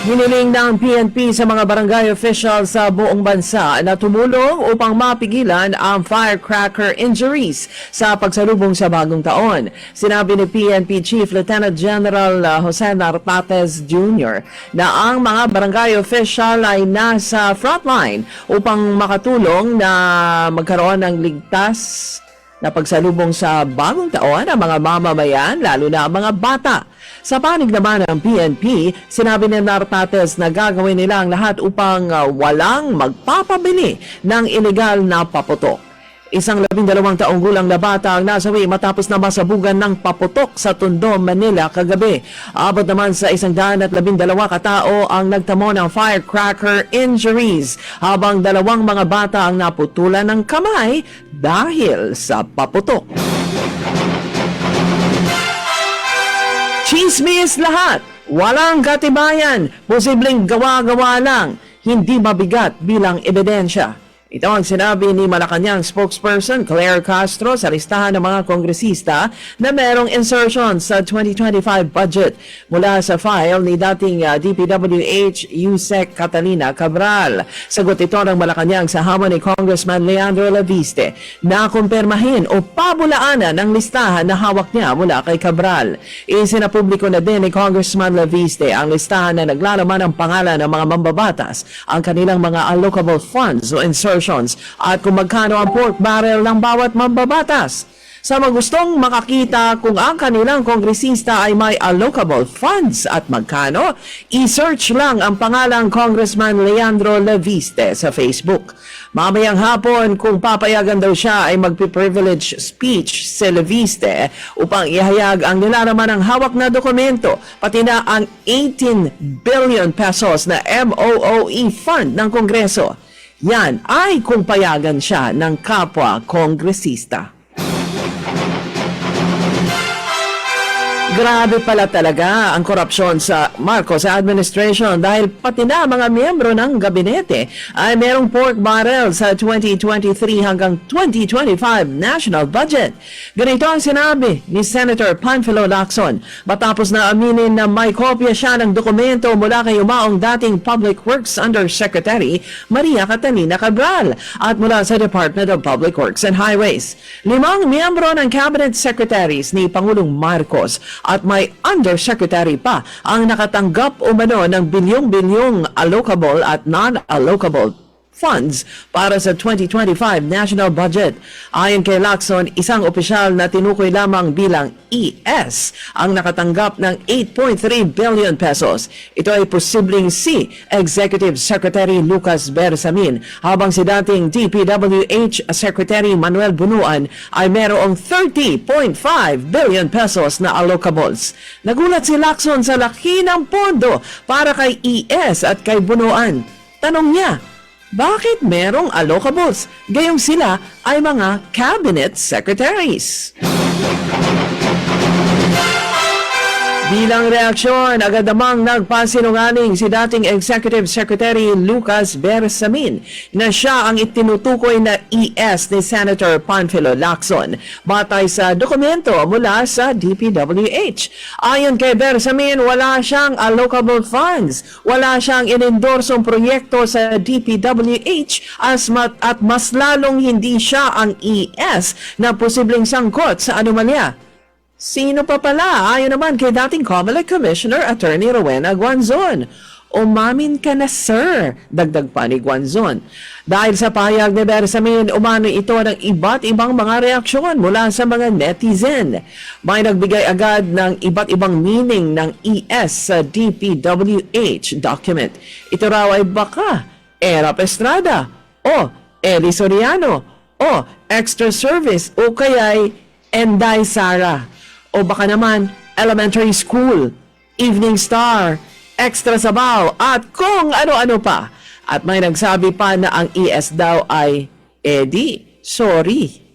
Hiniling ng PNP sa mga barangay officials sa buong bansa na tumulong upang mapigilan ang firecracker injuries sa pagsalubong sa bagong taon. Sinabi ni PNP Chief Lieutenant General Jose Nartates Jr. na ang mga barangay official ay nasa frontline upang makatulong na magkaroon ng ligtas na pagsalubong sa bagong taon ang mga mamamayan, lalo na ang mga bata. Sa panig naman ng PNP, sinabi ni Nartates na gagawin nila ang lahat upang walang magpapabili ng ilegal na paputok. Isang 12 taong gulang na bata ang nasawi matapos na masabugan ng paputok sa Tondo, Manila kagabi. Abot naman sa 112 katao ang nagtamo ng firecracker injuries, habang 2 mga bata ang naputulan ng kamay dahil sa paputok. Chismis lahat, walang katibayan, posibleng gawa-gawa lang, hindi mabigat bilang ebidensya. Ito ang sinabi ni Malacanang spokesperson Claire Castro sa listahan ng mga kongresista na merong insertion sa 2025 budget mula sa file ni dating DPWH Yusek Catalina Cabral. Sagot ito ng Malacanang sa hamon ni Congressman Leandro Laviste na kumpirmahin o pabulaanan ng listahan na hawak niya mula kay Cabral. Isinapubliko na din ni Congressman Laviste ang listahan na naglalaman ng pangalan ng mga mambabatas, ang kanilang mga allocable funds o insertions at kung magkano ang pork barrel ng bawat mambabatas. Sa mga gustong makakita kung ang kanilang kongresista ay may allocable funds at magkano, i-search lang ang pangalang Congressman Leandro Laviste sa Facebook. Mamayang hapon, kung papayagan daw siya, ay magpi-privilege speech si Laviste upang ihayag ang nilalaman ng hawak na dokumento, pati na ang 18 billion pesos na MOOE fund ng Kongreso. Yan ay kung payagan siya ng kapwa kongresista. Grabe pala talaga ang korupsyon sa Marcos administration dahil pati na mga miyembro ng gabinete ay merong pork barrel sa 2023 hanggang 2025 national budget. Ganito ang sinabi ni Senator Panfilo Lacson matapos na aminin na may kopya siya ng dokumento mula kay umaong dating Public Works Undersecretary Maria Catalina Cabral at mula sa Department of Public Works and Highways. 5 miyembro ng cabinet secretaries ni Pangulong Marcos at may undersecretary pa ang nakatanggap umano ng bilyong-bilyong allocable at non-allocable funds para sa 2025 national budget. Ayon kay Lacson, isang opisyal na tinukoy lamang bilang ES ang nakatanggap ng 8.3 billion pesos. Ito ay posibleng si Executive Secretary Lucas Bersamin, habang si dating DPWH Secretary Manuel Bunuan ay merong 30.5 billion pesos na allocables. Nagulat si Lacson sa laki ng pondo para kay ES at kay Bunuan. Tanong niya, bakit merong allocables? Gayong sila ay mga cabinet secretaries. Bilang reaksyon, agad namang nagpasinungaling si dating Executive Secretary Lucas Bersamin na siya ang itinutukoy na ES ni Senator Panfilo Lacson batay sa dokumento mula sa DPWH. Ayon kay Bersamin, wala siyang allocable funds, wala siyang inindorsong proyekto sa DPWH at mas lalong hindi siya ang ES na posibleng sangkot sa anomalya. Sino pa pala? Ayon naman kay dating COMELEC Commissioner Attorney Rowena Guanzon. Umamin ka na, sir, dagdag pa ni Guanzon. Dahil sa pahayag ni Bersamin, umano ito ng iba't ibang mga reaksyon mula sa mga netizen. May nagbigay agad ng iba't ibang meaning ng ES sa DPWH document. Ito raw ay baka Erap Estrada o Eli Soriano o Extra Service o kaya'y Enday Sara. O baka naman, elementary school, evening star, extra sabaw, at kung ano-ano pa. At may nagsabi pa na ang ES daw ay, Eddie, sorry.